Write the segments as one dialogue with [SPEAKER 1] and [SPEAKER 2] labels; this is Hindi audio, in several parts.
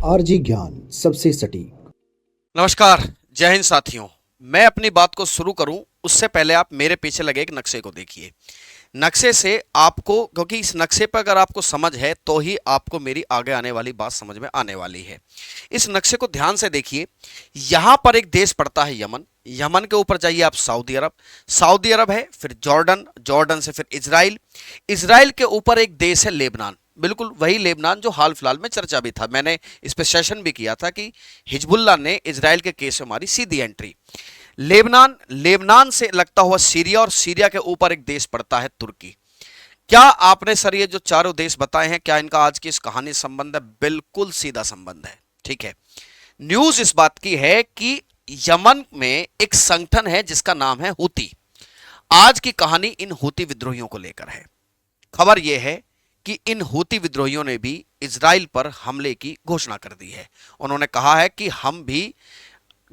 [SPEAKER 1] आरजी ज्ञान सबसे सटीक।
[SPEAKER 2] नमस्कार, जय हिंद साथियों। मैं अपनी बात को शुरू करूं उससे पहले आप मेरे पीछे लगे एक नक्शे को देखिए। नक्शे से आपको, क्योंकि इस नक्शे पर अगर आपको समझ है तो ही आपको मेरी आगे आने वाली बात समझ में आने वाली है। इस नक्शे को ध्यान से देखिए। यहां पर एक देश पड़ता है यमन। यमन के ऊपर जाइए आप सऊदी अरब। सऊदी अरब है, फिर जॉर्डन, जॉर्डन से फिर इजराइल। इजराइल के ऊपर एक देश है लेबनान। बिल्कुल वही लेबनान जो हाल फिलहाल में चर्चा भी था। मैंने इस पर सेशन भी किया था कि हिजबुल्लाह ने इजराइल के केस में मारी सीधी एंट्री। लेबनान, लेबनान से लगता हुआ सीरिया, और सीरिया के ऊपर एक देश पड़ता है तुर्की। क्या आपने सर ये जो चारों देश बताए हैं, क्या इनका आज की इस कहानी से संबंध है? बिल्कुल सीधा संबंध है। ठीक है। न्यूज इस बात की है कि यमन में एक संगठन है जिसका नाम है हूती। आज की कहानी इन हूती विद्रोहियों को लेकर है। खबर यह है कि इन हूती विद्रोहियों ने भी इजराइल पर हमले की घोषणा कर दी है। उन्होंने कहा है कि हम भी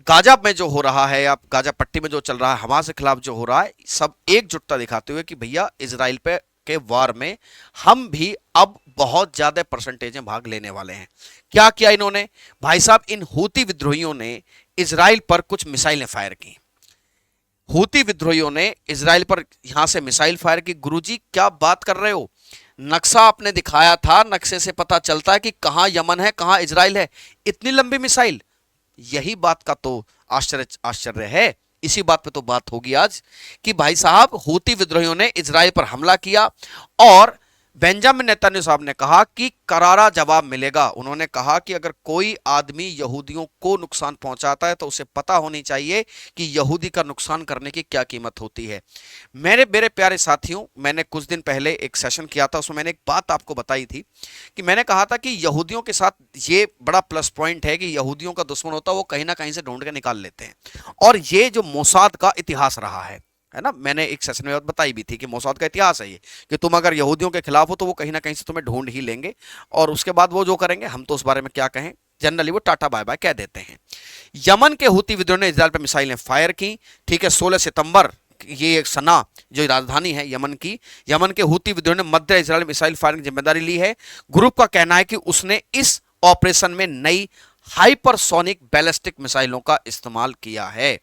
[SPEAKER 2] गाजा में जो हो रहा है, या गाजा पट्टी में जो चल रहा है, हमास के खिलाफ जो हो रहा है, सब एकजुटता दिखाते हुए कि भैया इजराइल पे के वार में हम भी अब बहुत ज्यादा परसेंटेज में भाग लेने वाले हैं। क्या किया इन्होंने? भाई साहब, इन हूती विद्रोहियों ने इजराइल पर कुछ मिसाइलें फायर की। हूती विद्रोहियों ने इजराइल पर यहां से मिसाइल फायर की। गुरुजी क्या बात कर रहे हो? नक्शा आपने दिखाया था, नक्शे से पता चलता है कि कहां यमन है, कहां इजराइल है। इतनी लंबी मिसाइल, यही बात का तो आश्चर्य आश्चर्य है। इसी बात पे तो बात होगी आज कि भाई साहब हूती विद्रोहियों ने इजराइल पर हमला किया, और बेंजामिन नेतन्याहू साहब ने कहा कि करारा जवाब मिलेगा। उन्होंने कहा कि अगर कोई आदमी यहूदियों को नुकसान पहुंचाता है तो उसे पता होनी चाहिए कि यहूदी का नुकसान करने की क्या कीमत होती है। मेरे मेरे प्यारे साथियों, मैंने कुछ दिन पहले एक सेशन किया था, उसमें मैंने एक बात आपको बताई थी कि मैंने कहा था कि यहूदियों के साथ ये बड़ा प्लस पॉइंट है कि यहूदियों का दुश्मन होता है वो कहीं ना कहीं से ढूंढ के निकाल लेते हैं। और ये जो मोसाद का इतिहास रहा है ना, मैंने एक सेशन में बताई भी थी कि मोसाद का इतिहास है ये, कि तुम अगर यहूदियों के खिलाफ हो तो वो कहीं ना कहीं से तुम्हें ढूंढ ही लेंगे, और उसके बाद वो जो करेंगे हम तो उस बारे में क्या कहें, जनरली वो टाटा बाय बाय कह देते हैं। यमन के हूती विद्रोह ने इजराइल पर मिसाइलें फायर की। ठीक है, 16 सितंबर, ये एक सना जो राजधानी है यमन की, यमन के हूती विद्रोह ने मध्य इजराइल में मिसाइल फायरिंग की जिम्मेदारी ली है। ग्रुप का कहना है कि उसने इस ऑपरेशन में नई हाइपरसोनिक बैलिस्टिक मिसाइलों का इस्तेमाल किया है।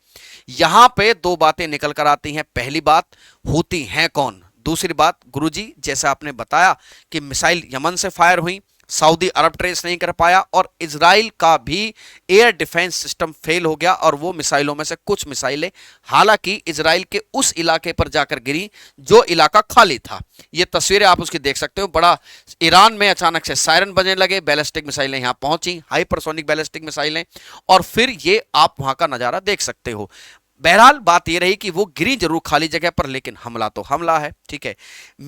[SPEAKER 2] यहां पे दो बातें निकल कर आती हैं। पहली बात, हूती हैं कौन? दूसरी बात, गुरुजी जैसा आपने बताया कि मिसाइल यमन से फायर हुई, सऊदी अरब ट्रेस नहीं कर पाया, और इजराइल का भी एयर डिफेंस सिस्टम फेल हो गया, और वो मिसाइलों में से कुछ मिसाइलें हालांकि इजराइल के उस इलाके पर जाकर गिरी जो इलाका खाली था। ये तस्वीरें आप उसकी देख सकते हो। बड़ा ईरान में अचानक से सायरन बजने लगे, बैलिस्टिक मिसाइलें यहां पहुंची, हाइपरसोनिक बैलिस्टिक मिसाइलें, और फिर ये आप वहां का नजारा देख सकते हो। बहरहाल बात यह रही कि वो गिरी जरूर खाली जगह पर, लेकिन हमला तो हमला है। ठीक है,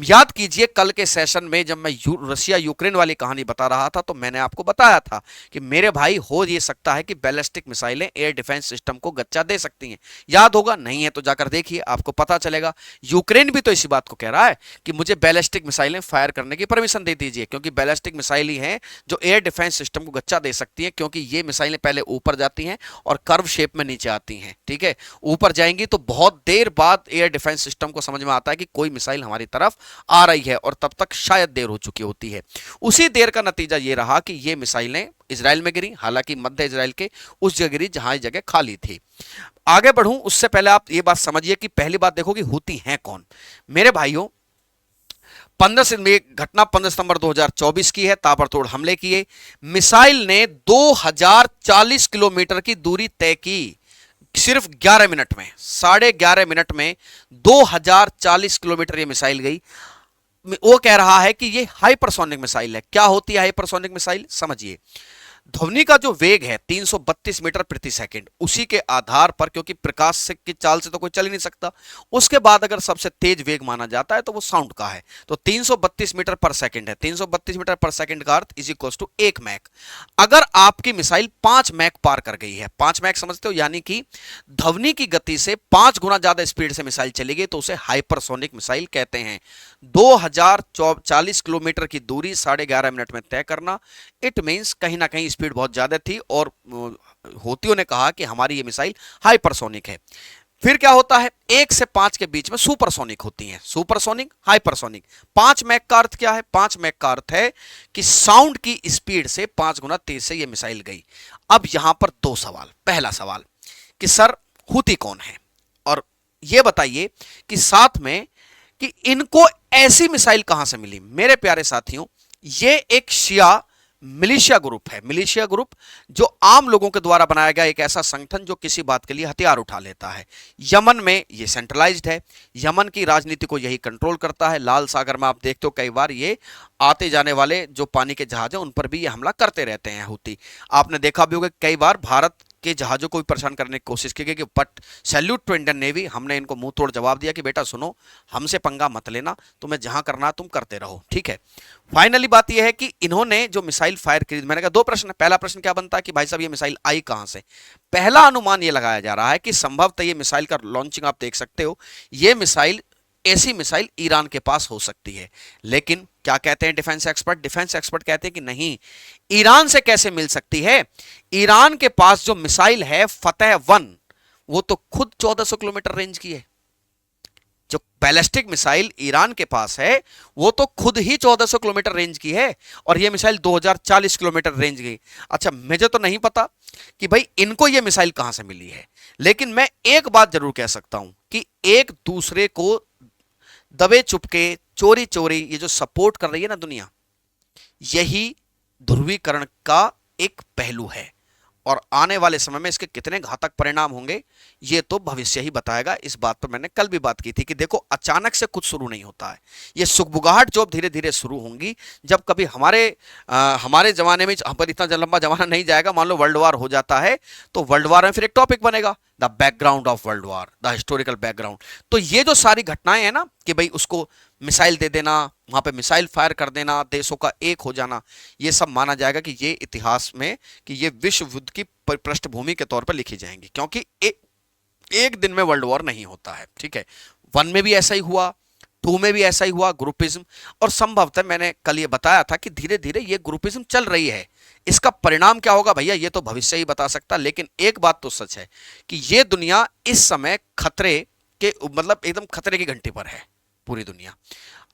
[SPEAKER 2] याद कीजिए कल के सेशन में जब मैं रशिया यूक्रेन वाली कहानी बता रहा था तो मैंने आपको बताया था कि मेरे भाई हो ये सकता है कि बैलिस्टिक मिसाइलें एयर डिफेंस सिस्टम को गच्चा दे सकती हैं। याद होगा, नहीं है तो जाकर देखिए, आपको पता चलेगा। यूक्रेन भी तो इसी बात को कह रहा है कि मुझे बैलिस्टिक मिसाइलें फायर करने की परमिशन दे दीजिए, क्योंकि बैलिस्टिक मिसाइल ही हैं जो एयर डिफेंस सिस्टम को गच्चा दे सकती हैं, क्योंकि ये मिसाइलें पहले ऊपर जाती हैं और कर्व शेप में नीचे आती हैं। ठीक है, ऊपर जाएंगी तो बहुत देर बाद एयर डिफेंस सिस्टम को समझ में आता है कि कोई मिसाइल हमारी तरफ आ रही है, और तब तक शायद देर हो चुकी होती है। उसी देर का नतीजा यह रहा कि ये मिसाइलें इजराइल में गिरी, हालांकि मध्य इजराइल के उस जगह गिरी जहां जगह खाली थी। आगे बढ़ूं उससे पहले आप ये बात समझिए कि पहली बात देखो कि हूती हैं कौन। मेरे भाइयों, 15 सितंबर 2024 की है। ताबड़तोड़ हमले किए। मिसाइल ने 2040 किलोमीटर की दूरी तय की सिर्फ 11 मिनट में। 11.5 मिनट में 2040 किलोमीटर ये मिसाइल गई। वो कह रहा है कि ये हाइपरसोनिक मिसाइल है। क्या होती है हाइपरसोनिक मिसाइल? समझिए, ध्वनि का जो वेग है 332 मीटर प्रति सेकंड, उसी के आधार पर, क्योंकि प्रकाश से की चाल से तो कोई चल ही नहीं सकता, उसके बाद अगर सबसे तेज वेग माना जाता है तो वो साउंड का है। तो 332 मीटर पर सेकंड है। 332 मीटर पर सेकंड का अर्थ इज इक्वल टू 1 मैक। अगर आपकी मिसाइल 5 मैक पार कर गई है, 5 मैक समझते हो, यानी कि ध्वनि की गति से 5 गुना ज्यादा स्पीड से मिसाइल चलेगी, तो उसे हाइपरसोनिक मिसाइल कहते हैं। 2040 किलोमीटर की दूरी 11.5 मिनट में तय करना, इट मींस कहीं ना कहीं स्पीड बहुत ज्यादा थी, और हूतियों ने कहा कि हमारी ये मिसाइल हाइपरसोनिक है। फिर क्या होता है, 1 से 5 के बीच में सुपरसोनिक होती हैं, सुपरसोनिक, हाइपरसोनिक। 5 मैक का अर्थ क्या है, 5 मैक का अर्थ है कि साउंड की स्पीड से 5 गुना तेज से ये मिसाइल गई। अब यहां पर दो सवाल, पहला सवाल कि सर हूती कौन है, और ये बताइए कि साथ में कि इनको ऐसी मिसाइल कहां से मिली। मेरे प्यारे साथियों, ये एक शिया मिलिशिया ग्रुप है, मिलिशिया ग्रुप जो आम लोगों के द्वारा बनाया गया एक ऐसा संगठन जो किसी बात के लिए हथियार उठा लेता है। यमन में ये सेंट्रलाइज्ड है, यमन की राजनीति को यही कंट्रोल करता है। लाल सागर में आप देखते हो कई बार ये आते जाने वाले जो पानी के जहाज हैं उन पर भी ये हमला करते रहते हैं हूती। आपने देखा भी होगा कई बार भारत के जहाजों को भी परेशान करने की कोशिश की गई, but salute to Indian Navy, हमने इनको मुंह तोड़ जवाब दिया कि बेटा सुनो, हमसे पंगा मत लेना, तुम्हें जहां करना तुम करते रहो, ठीक है। फाइनली बात यह है कि इन्होंने जो मिसाइल फायर की, मैंने कहा दो प्रश्न, पहला प्रश्न क्या बनता है कि भाई साहब ये मिसाइल आई कहां से। पहला अनुमान यह लगाया जा रहा है कि संभवतः ये मिसाइल का लॉन्चिंग आप देख सकते हो, ये मिसाइल, ऐसी मिसाइल ईरान के पास हो सकती है। लेकिन क्या कहते हैं डिफेंस एक्सपर्ट, डिफेंस एक्सपर्ट कहते हैं कि नहीं, ईरान से कैसे मिल सकती है। ईरान के पास जो मिसाइल है फतेह 1, वो तो खुद 1400 किलोमीटर रेंज की है। जो बैलिस्टिक मिसाइल ईरान के पास है वो तो खुद ही 1400 किलोमीटर रेंज की है, और ये मिसाइल 2040 किलोमीटर रेंज की। अच्छा, मुझे तो नहीं पता कि भाई इनको ये मिसाइल कहां से मिली है, लेकिन मैं एक बात जरूर कह सकता हूं कि एक दूसरे को दबे चुपके, चोरी चोरी ये जो सपोर्ट कर रही है ना दुनिया, यही ध्रुवीकरण का एक पहलू है, और आने वाले समय में इसके कितने घातक परिणाम होंगे ये तो भविष्य ही बताएगा। इस बात पर मैंने कल भी बात की थी कि देखो, अचानक से कुछ शुरू नहीं होता है, ये सुगबुगाहट जो धीरे धीरे शुरू होंगी, जब कभी हमारे जमाने में, पर इतना लंबा जमाना नहीं जाएगा, मान लो वर्ल्ड वार हो जाता है तो वर्ल्ड वार में फिर एक टॉपिक बनेगा, the background of world war, the historical background. तो ये जो सारी घटनाएं हैं ना कि भाई उसको मिसाइल दे देना, वहां पे मिसाइल फायर कर देना, देशों का एक हो जाना, ये सब माना जाएगा कि ये इतिहास में, कि ये विश्व युद्ध की पृष्ठभूमि के तौर पर लिखी जाएंगी, क्योंकि एक दिन में वर्ल्ड वॉर नहीं होता है, ठीक है। 1 में भी ऐसा ही हुआ, 2 में भी ऐसा ही हुआ, ग्रुपिज्म, और संभवतः मैंने कल ये बताया था कि धीरे धीरे ये ग्रुपिज्म चल रही है। इसका परिणाम क्या होगा भैया, ये तो भविष्य ही बता सकता, लेकिन एक बात तो सच है कि ये दुनिया इस समय खतरे के, मतलब एकदम खतरे की घंटी पर है पूरी दुनिया।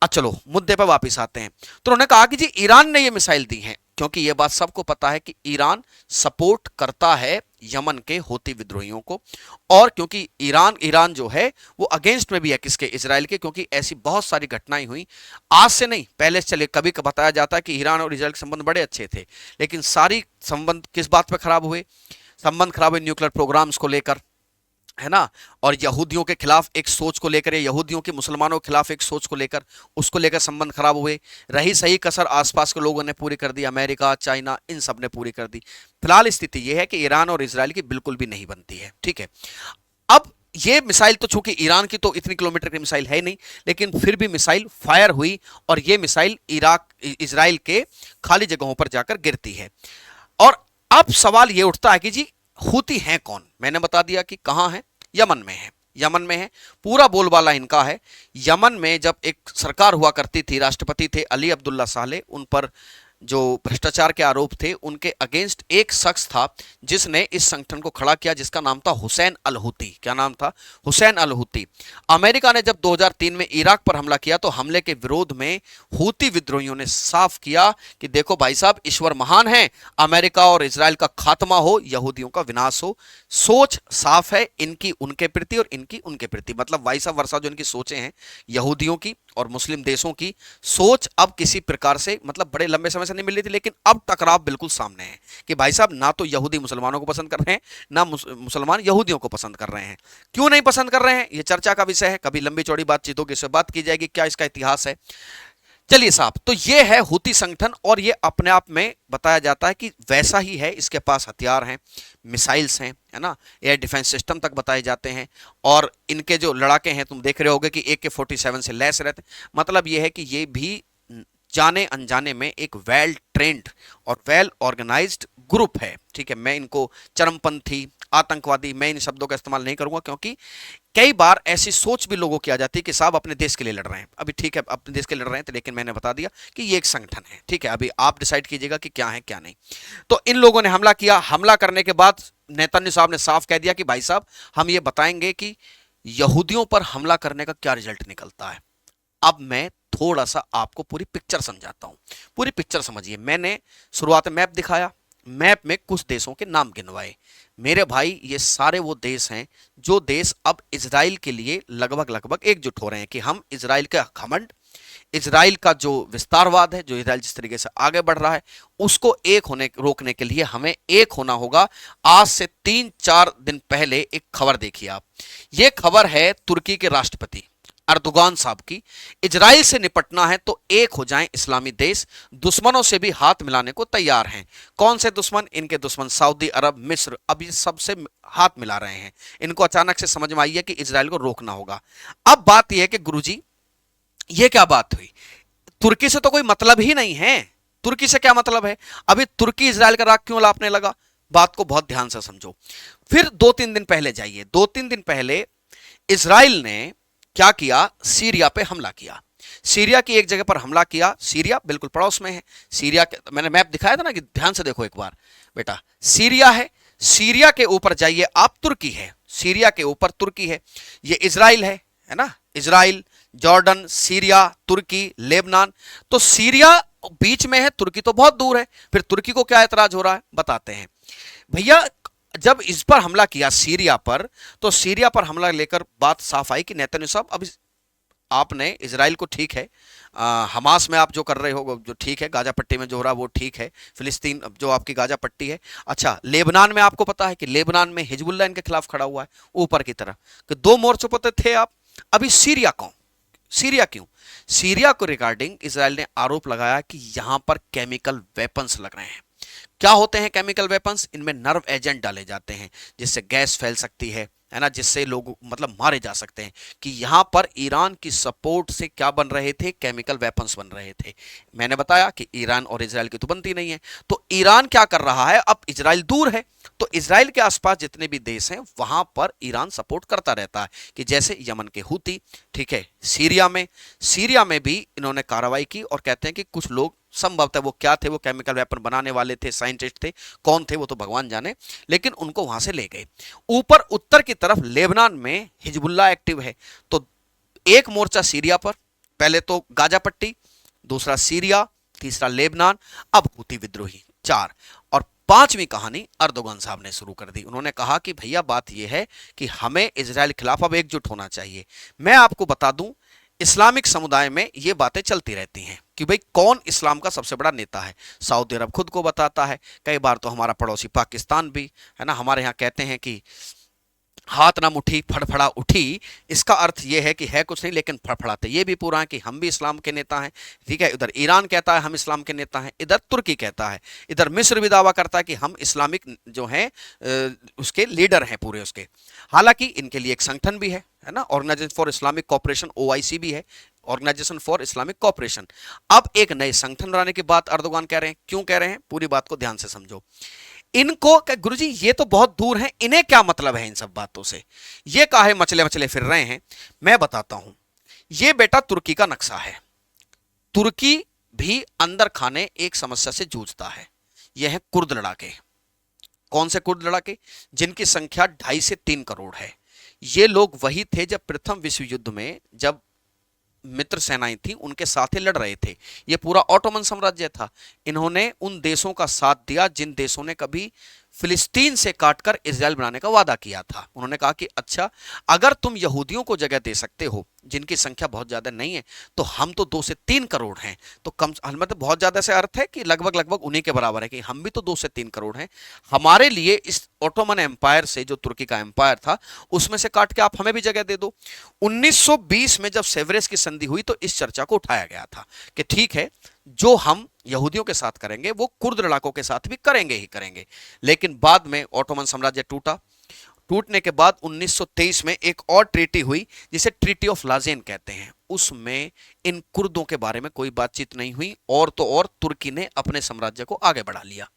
[SPEAKER 2] अब चलो मुद्दे पर वापस आते हैं। तो उन्होंने कहा कि जी ईरान ने ये मिसाइल दी है, क्योंकि यह बात सबको पता है कि ईरान सपोर्ट करता है यमन के हूती विद्रोहियों को, और क्योंकि ईरान जो है वो अगेंस्ट में भी है किसके, इजराइल के, क्योंकि ऐसी बहुत सारी घटनाएं हुई, आज से नहीं पहले से चले। कभी बताया जाता है कि ईरान और इजराइल के संबंध बड़े अच्छे थे, लेकिन सारी संबंध किस बात पर खराब हुए, संबंध खराब हुए न्यूक्लियर प्रोग्राम्स को लेकर, है ना, और यहूदियों के खिलाफ एक सोच को लेकर, यहूदियों के मुसलमानों के खिलाफ एक सोच को लेकर, उसको लेकर संबंध खराब हुए। रही सही कसर आसपास के लोगों ने पूरी कर दी, अमेरिका, चाइना, इन सब ने पूरी कर दी। फिलहाल स्थिति यह है कि ईरान और इजराइल की बिल्कुल भी नहीं बनती है, ठीक है। अब ये मिसाइल तो, चूंकि ईरान की तो इतनी किलोमीटर की मिसाइल है नहीं, लेकिन फिर भी मिसाइल फायर हुई, और ये मिसाइल इजराइल के खाली जगहों पर जाकर गिरती है। और अब सवाल ये उठता है कि जी हूती हैं कौन। मैंने बता दिया कि कहां है, यमन में है, यमन में है, पूरा बोलबाला इनका है। यमन में जब एक सरकार हुआ करती थी, राष्ट्रपति थे अली अब्दुल्ला साले, उन पर जो भ्रष्टाचार के आरोप थे, उनके अगेंस्ट एक शख्स था जिसने इस संगठन को खड़ा किया, जिसका नाम था हुसैन अल हूती। क्या नाम था, हुसैन अल हूती। अमेरिका ने जब 2003 में इराक पर हमला किया तो हमले के विरोध में हूती विद्रोहियों ने साफ किया कि देखो भाई साहब, ईश्वर महान है, अमेरिका और इजराइल का खात्मा हो, यहूदियों का विनाश हो। सोच साफ है इनकी उनके प्रति और इनकी उनके प्रति, मतलब वाइसा वर्षा जो इनकी सोचें हैं यहूदियों की और मुस्लिम देशों की सोच, अब किसी प्रकार से, मतलब बड़े लंबे समय से नहीं मिल रही थी, लेकिन अब टकराव बिल्कुल सामने है कि भाई साहब ना तो यहूदी मुसलमानों को पसंद कर रहे हैं, ना मुसलमान यहूदियों को पसंद कर रहे हैं। क्यों नहीं पसंद कर रहे हैं, ये चर्चा का विषय है, कभी लंबी चौड़ी बातचीत होगी, इससे बात की जाएगी, क्या इसका इतिहास है। चलिए साहब, तो ये है हूती संगठन, और ये अपने आप में बताया जाता है कि वैसा ही है, इसके पास हथियार हैं, मिसाइल्स हैं, है ना, एयर डिफेंस सिस्टम तक बताए जाते हैं, और इनके जो लड़ाके हैं तुम देख रहे होगे कि AK-47 से लैस रहते। मतलब ये है कि ये भी जाने अनजाने में एक वेल ट्रेंड और वेल ऑर्गेनाइज्ड ग्रुप है, ठीक है। मैं इनको चरमपंथी, आतंकवादी, मैं इन शब्दों का इस्तेमाल नहीं करूंगा, क्योंकि कई बार ऐसी सोच भी लोगों की आ जाती है कि साहब अपने देश के लिए लड़ रहे हैं। अभी ठीक है, अपने देश के लिए लड़ रहे हैं, तो लेकिन मैंने बता दिया कि ये एक संगठन है, ठीक है। अभी आप डिसाइड कीजिएगा कि क्या है क्या नहीं। तो इन लोगों ने हमला किया, हमला करने के बाद नेतन्याहू साहब ने साफ कह दिया कि भाई साहब हम ये बताएंगे कि यहूदियों पर हमला करने का क्या रिजल्ट निकलता है। अब मैं थोड़ा सा आपको पूरी पिक्चर समझाता हूं। पूरी पिक्चर समझिए। मैंने शुरुआत में मैप दिखाया, मैप में कुछ देशों के नाम गिनवाए। मेरे भाई ये सारे वो देश हैं जो देश अब इजराइल के लिए लगभग लगभग एकजुट हो रहे हैं कि हम इजराइल का घमंड, इजराइल का जो विस्तारवाद है, जो इजराइल जिस तरीके से आगे बढ़ रहा है, उसको एक होने रोकने के लिए हमें एक होना होगा। आज से 3-4 दिन पहले एक खबर देखी आप। ये खबर है तुर्की के राष्ट्रपति अर्दोगान साहब की। इजराइल से निपटना है तो एक हो जाएं इस्लामी देश, दुश्मनों से भी हाथ मिलाने को तैयार हैं। कौन से दुश्मन? इनके दुश्मन सऊदी अरब, मिस्र, अब ये सबसे हाथ मिला रहे हैं। इनको अचानक से समझ में आई है कि इजराइल को रोकना होगा। अब बात यह है कि गुरुजी ये क्या बात हुई? तुर्की से तो कोई मतलब ही नहीं है। तुर्की से क्या मतलब है? अभी तुर्की इजराइल का राग क्यों लापने लगा? बात को बहुत ध्यान से समझो। फिर 2-3 दिन पहले जाइए। 2-3 दिन पहले इजराइल ने क्या किया? सीरिया पे हमला किया। सीरिया की एक जगह पर हमला किया। सीरिया बिल्कुल पड़ोस में है। सीरिया के मैंने मैप दिखाया था ना, कि ध्यान से देखो एक बार बेटा। सीरिया है, सीरिया के ऊपर जाइए आप, तुर्की है। सीरिया के ऊपर तुर्की है, ये इजराइल है ना। इजराइल, जॉर्डन, सीरिया, तुर्की, लेबनान। तो सीरिया बीच में है, तुर्की तो बहुत दूर है। फिर तुर्की को क्या एतराज हो रहा है बताते हैं भैया। जब इस पर हमला किया सीरिया पर, तो सीरिया पर हमला लेकर बात साफ आई कि नेतन्याहू साहब, अब आपने इजराइल को, ठीक है, हमास में आप जो कर रहे हो जो ठीक है, गाजा पट्टी में जो हो रहा है वो ठीक है, फिलिस्तीन जो आपकी गाजा पट्टी है। अच्छा, लेबनान में आपको पता है कि लेबनान में हिजबुल्लाह इनके खिलाफ खड़ा हुआ है ऊपर की तरफ, कि दो मोर्चों पर थे आप। अभी सीरिया कौन? सीरिया क्यों? सीरिया को रिगार्डिंग इजराइल ने आरोप लगाया कि यहां पर केमिकल वेपन्स लग रहे हैं। क्या होते हैं केमिकल वेपन्स? इनमें नर्व एजेंट डाले जाते हैं जिससे गैस फैल सकती है ना, जिससे लोग मतलब मारे जा सकते हैं। कि यहां पर ईरान की सपोर्ट से क्या बन रहे थे? केमिकल वेपन्स बन रहे थे। मैंने बताया कि ईरान और इजराइल की तो बनती नहीं है। तो ईरान क्या कर रहा है? अब इजराइल दूर है, तो इजराइल के आसपास जितने भी देश हैं वहां पर ईरान सपोर्ट करता रहता है। कि जैसे यमन के हूती, ठीक है, सीरिया में भी इन्होंने कार्रवाई की, और कहते हैं कि कुछ लोग, संभवतः वो क्या थे, वो केमिकल वेपन बनाने वाले थे, साइंटिस्ट थे, कौन थे वो तो भगवान जाने, लेकिन उनको वहां से ले गए। ऊपर उत्तर की तरफ लेबनान में हिजबुल्लाह एक्टिव है। तो एक मोर्चा सीरिया पर, पहले तो गाजा पट्टी, दूसरा सीरिया, तीसरा लेबनान, अब हूती विद्रोही, 4। और 5वीं कहानी अर्दोगान साहब ने शुरू कर दी। उन्होंने कहा कि भैया बात यह है कि हमें इजराइल के खिलाफ अब एकजुट होना चाहिए। मैं आपको बता दूं, इस्लामिक समुदाय में ये बातें चलती रहती हैं कि भाई कौन इस्लाम का सबसे बड़ा नेता है। सऊदी अरब खुद को बताता है, कई बार तो हमारा पड़ोसी पाकिस्तान भी, है ना। हमारे यहाँ कहते हैं कि हाथ ना मुट्ठी फड़फड़ा उठी। इसका अर्थ यह है कि है कुछ नहीं, लेकिन फड़फड़ाते ये भी पूरा है कि हम भी इस्लाम के नेता हैं, ठीक है। उधर ईरान कहता है हम इस्लाम के नेता हैं, इधर तुर्की कहता है, इधर मिस्र भी दावा करता है कि हम इस्लामिक जो हैं उसके लीडर हैं पूरे उसके। हालांकि इनके लिए एक संगठन भी है ना, Organisation for Islamic Cooperation, OIC भी है, ऑर्गेनाइजेशन फॉर इस्लामिक कोऑपरेशन। अब एक नए संगठन बनाने की बात अर्दोगान कह रहे हैं। क्यों कह रहे हैं? पूरी बात को ध्यान से समझो। इनको क्या गुरुजी, ये तो बहुत दूर हैं, इन्हें क्या मतलब है इन सब बातों से? ये काहे मचले मचले फिर रहे हैं? मैं बताता हूं। ये बेटा तुर्की का नक्शा है। तुर्की भी अंदर खाने एक समस्या से जूझता है। यह है कुर्द लड़ाके। कौन से कुर्द लड़ाके? जिनकी संख्या 2.5 से 3 करोड़ है। ये लोग वही थे जब प्रथम विश्व युद्ध में, जब मित्र सेनाएं थी उनके साथ ही लड़ रहे थे। ये पूरा ऑटोमन साम्राज्य था। इन्होंने उन देशों का साथ दिया जिन देशों ने कभी फिलिस्तीन से काटकर इजराइल बनाने का वादा किया था। उन्होंने कहा कि अच्छा, अगर तुम यहूदियों को जगह दे सकते हो जिनकी संख्या बहुत ज्यादा नहीं है, तो हम तो 2 से 3 करोड़ हैं, तो कम मतलब बहुत ज्यादा से अर्थ है कि लगभग लगभग उन्हीं के बराबर है कि हम भी तो 2 से 3 करोड़ हैं। हमारे लिए इस ऑटोमन एम्पायर से, जो तुर्की का एम्पायर था, उसमें से काट के आप हमें भी जगह दे दो। 1920 में जब सेवरेस की संधि हुई तो इस चर्चा को उठाया गया था कि ठीक है, जो हम यहूदियों के साथ करेंगे वो कुर्द लड़ाकों के साथ भी करेंगे ही करेंगे। लेकिन बाद में ऑटोमन साम्राज्य टूटा। टूटने के बाद 1923 में एक और ट्रीटी हुई जिसे ट्रीटी ऑफ लाजेन कहते हैं। उसमें इन कुर्दों के बारे में कोई बातचीत नहीं हुई, और तो और तुर्की ने अपने साम्राज्य को आगे बढ़ा लिया,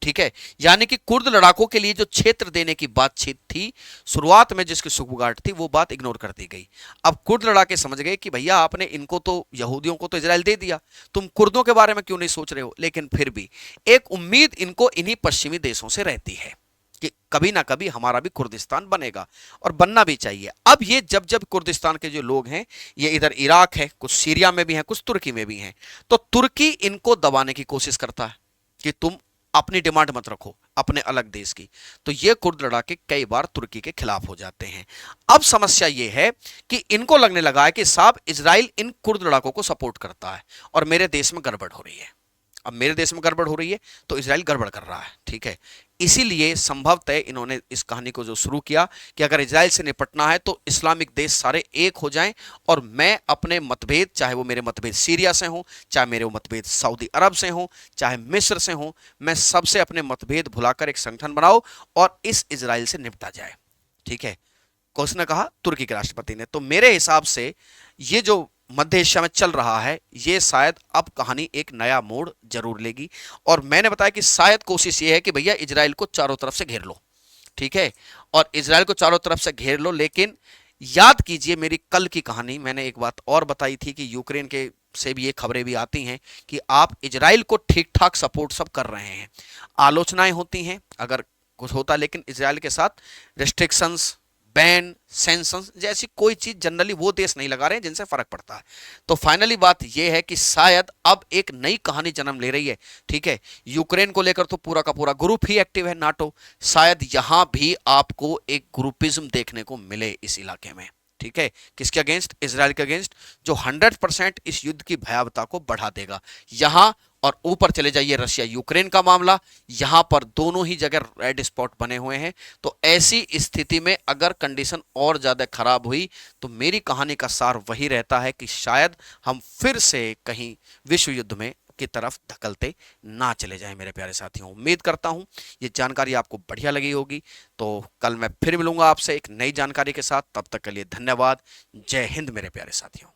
[SPEAKER 2] ठीक है। यानी कि कुर्द लड़ाकों के लिए जो क्षेत्र देने की बातचीत थी शुरुआत में, जिसकी सुगबुगाहट थी, वो बात इग्नोर कर दी गई। अब कुर्द लड़ाके समझ गए कि भैया आपने इनको तो, यहूदियों को तो इजराइल दे दिया, तुम कुर्दों के बारे में क्यों नहीं सोच रहे हो? लेकिन फिर भी एक उम्मीद इनको इन्हीं पश्चिमी देशों से रहती है कि कभी ना कभी हमारा भी कुर्दिस्तान बनेगा और बनना भी चाहिए। अब ये जब जब कुर्दिस्तान के जो लोग हैं, ये इधर इराक है, कुछ सीरिया में भी हैं, कुछ तुर्की में भी हैं, तो तुर्की इनको दबाने की कोशिश करता है कि तुम अपनी डिमांड मत रखो अपने अलग देश की। तो ये कुर्द लड़ाके कई बार तुर्की के खिलाफ हो जाते हैं। अब समस्या ये है कि इनको लगने लगा है कि साहब इजराइल इन कुर्द लड़ाकों को सपोर्ट करता है और मेरे देश में गड़बड़ हो रही है। अब मेरे देश में गड़बड़ हो रही है तो इजराइल गड़बड़ कर रहा है, ठीक है। इसीलिए संभवतः इन्होंने इस कहानी को जो शुरू किया कि अगर इजराइल से निपटना है तो इस्लामिक देश सारे एक हो जाएं और मैं अपने मतभेद, चाहे वो मेरे मतभेद सीरिया से हों, चाहे मेरे वो मतभेद सऊदी अरब से हों, चाहे मिस्र से हों, मैं सबसे अपने मतभेद भुलाकर एक संगठन बनाऊं और इस इजराइल से निपटा जाए, ठीक है। उसने कहा, तुर्की के राष्ट्रपति ने। तो मेरे हिसाब से ये जो मध्य एशिया में चल रहा है, ये शायद अब कहानी एक नया मोड़ जरूर लेगी। और मैंने बताया कि शायद कोशिश ये है कि भैया इजराइल को चारों तरफ से घेर लो, ठीक है, और इजराइल को चारों तरफ से घेर लो। लेकिन याद कीजिए मेरी कल की कहानी, मैंने एक बात और बताई थी कि यूक्रेन के से भी ये खबरें भी आती हैं कि आप इजराइल को ठीक ठाक सपोर्ट सब कर रहे हैं, आलोचनाएं होती हैं अगर कुछ होता, लेकिन इजराइल के साथ रिस्ट्रिक्शंस, बैन, सैंक्शंस जैसी कोई चीज जनरली वो देश नहीं लगा रहे हैं जिनसे फर्क पड़ता है। तो फाइनली बात यह है कि शायद अब एक नई कहानी जन्म ले रही है, ठीक है। यूक्रेन को लेकर तो पूरा का पूरा ग्रुप ही एक्टिव है, नाटो, शायद यहां भी आपको एक ग्रुपिज्म देखने को मिले इस इलाके में, ठीक है। किसके अगेंस्ट? इजराइल के अगेंस्ट, जो 100% इस युद्ध की भयावता को बढ़ा देगा। यहां और ऊपर चले जाइए रशिया यूक्रेन का मामला, यहां पर दोनों ही जगह रेड स्पॉट बने हुए हैं। तो ऐसी स्थिति में अगर कंडीशन और ज्यादा खराब हुई तो मेरी कहानी का सार वही रहता है कि शायद हम फिर से कहीं विश्व युद्ध में की तरफ धकलते ना चले जाएं। मेरे प्यारे साथियों, उम्मीद करता हूं ये जानकारी आपको बढ़िया लगी होगी। तो कल मैं फिर मिलूंगा आपसे एक नई जानकारी के साथ, तब तक के लिए धन्यवाद। जय हिंद मेरे प्यारे साथियों।